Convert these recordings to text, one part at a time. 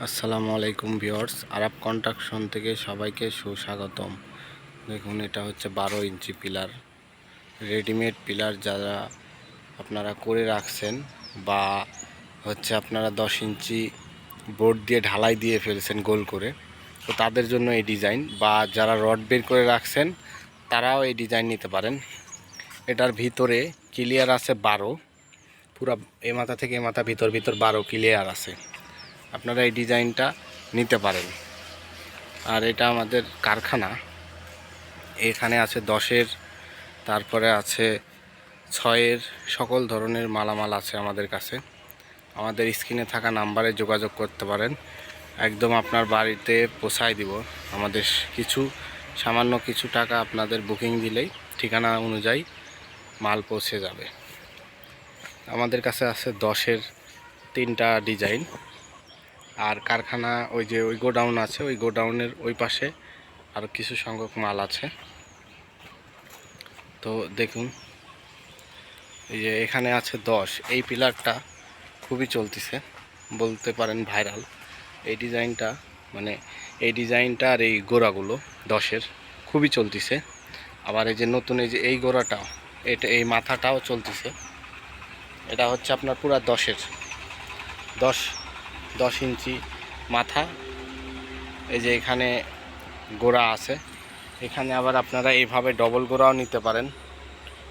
আসসালামু আলাইকুম ভিউয়ার্স, আরব কনস্ট্রাকশন থেকে সবাইকে সুস্বাগতম। দেখুন, এটা হচ্ছে 12 ইঞ্চি পিলার, রেডিমেড পিলার যারা আপনারা করে রাখছেন বা হচ্ছে আপনারা 10 ইঞ্চি বোর্ড দিয়ে ঢালাই দিয়ে ফেলছেন গোল করে, তো তাদের জন্য এই ডিজাইন, বা যারা রড বের করে রাখছেন তারাও এই ডিজাইন নিতে পারেন। এটার ভিতরে ক্লিয়ার আছে 12, পুরা এ মাথা থেকে এ মাথা ভিতর 12 ক্লিয়ার আছে। আপনারা এই ডিজাইনটা নিতে পারেন। আর এটা আমাদের কারখানা, এখানে আছে 10-এর, তারপরে আছে 6-এর, সকল ধরনের মালামাল আছে আমাদের কাছে। আমাদের স্ক্রিনে থাকা নাম্বারে যোগাযোগ করতে পারেন, একদম আপনার বাড়িতে পৌঁছায় দিব। আমাদের সামান্য কিছু টাকা আপনাদের বুকিং দিলেই ঠিকানা অনুযায়ী মাল পৌঁছে যাবে। আমাদের কাছে আছে 10-এর 3টা ডিজাইন। আর কারখানা ওই যে ওই গোডাউন আছে, ওই গোডাউনের ওই পাশে আরও কিছু সংখ্যক মাল আছে। তো দেখুন, এই যে এখানে আছে 10। এই পিলারটা খুবই চলতেছে, বলতে পারেন ভাইরাল। এই ডিজাইনটা মানে এই ডিজাইনটা আর এই গোড়াগুলো 10-এর খুবই চলতেছে। আবার এই যে নতুন এই যে এই গোড়াটাও, এটা এই মাথাটাও চলতেছে। এটা হচ্ছে আপনার পুরা 10-এর, 10 ইঞ্চি মাথা। এই যে এখানে গোড়া আছে, এখানে আবার আপনারা এইভাবে ডবল গোড়াও নিতে পারেন।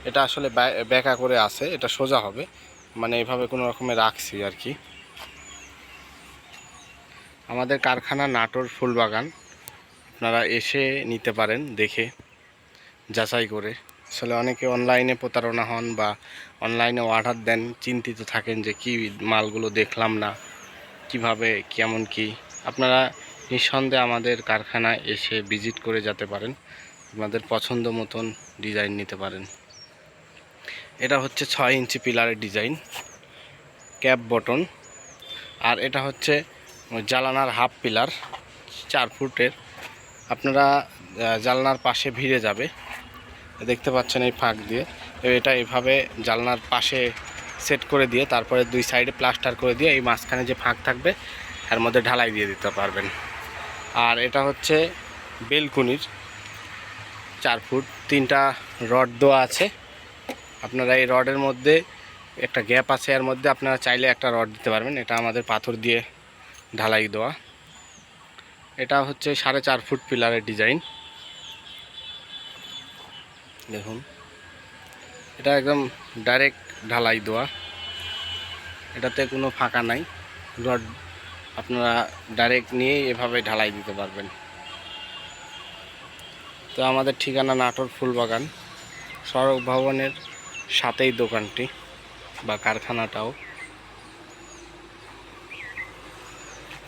এটা আসলে ব্যাকা করে আছে, এটা সোজা হবে, মানে এইভাবে কোনো রকমে রাখছি আর কি। আমাদের কারখানা নাটোর ফুলবাগান, আপনারা এসে নিতে পারেন দেখে যাচাই করে। আসলে অনেকে অনলাইনে প্রতারণা হন বা অনলাইনে অর্ডার দেন, চিন্তিত থাকেন যে কি মালগুলো দেখলাম না, কিভাবে কেমন কি। আপনারা নিঃসন্দেহে আমাদের কারখানায় এসে ভিজিট করে যেতে পারেন, আপনাদের পছন্দ মতন ডিজাইন নিতে পারেন। এটা হচ্ছে 6 ইঞ্চি পিলারের ডিজাইন, ক্যাপ বটন। আর এটা হচ্ছে জালানার হাফ পিলার 4 ফুটের। আপনারা জালনার পাশে ভিড়ে যাবে, দেখতে পাচ্ছেন এই ফাঁক দিয়ে। এটা এইভাবে জালনার পাশে সেট করে দিয়ে তারপরে 2 সাইডে প্লাস্টার করে দিয়ে এই মাঝখানে যে ফাঁক থাকবে এর মধ্যে ঢালাই দিয়ে দিতে পারবেন। আর এটা হচ্ছে বেলকুনির 4 ফুট, 3টা রড দেওয়া আছে। আপনারা এই রডের মধ্যে একটা গ্যাপ আছে, এর মধ্যে আপনারা চাইলে একটা রড দিতে পারবেন। এটা আমাদের পাথর দিয়ে ঢালাই দেওয়া। এটা হচ্ছে 4.5 ফুট পিলারের ডিজাইন। দেখুন, এটা একদম ডাইরেক্ট ঢালাই দেওয়া, এটাতে কোনো ফাঁকা নাই। রড আপনারা ডাইরেক্ট নিয়ে এভাবে ঢালাই দিতে পারবেন। তো আমাদের ঠিকানা নাটোর ফুলবাগান, সড়ক ভবনের সাথেই দোকানটি বা কারখানাটাও।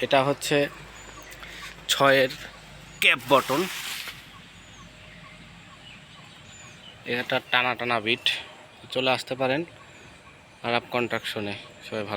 এটা হচ্ছে 6-এর ক্যাপ বটন, এটা টানা টানা বিট। চলে আসতে পারেন আরব কনস্ট্রাকশনে। সবাই ভালো।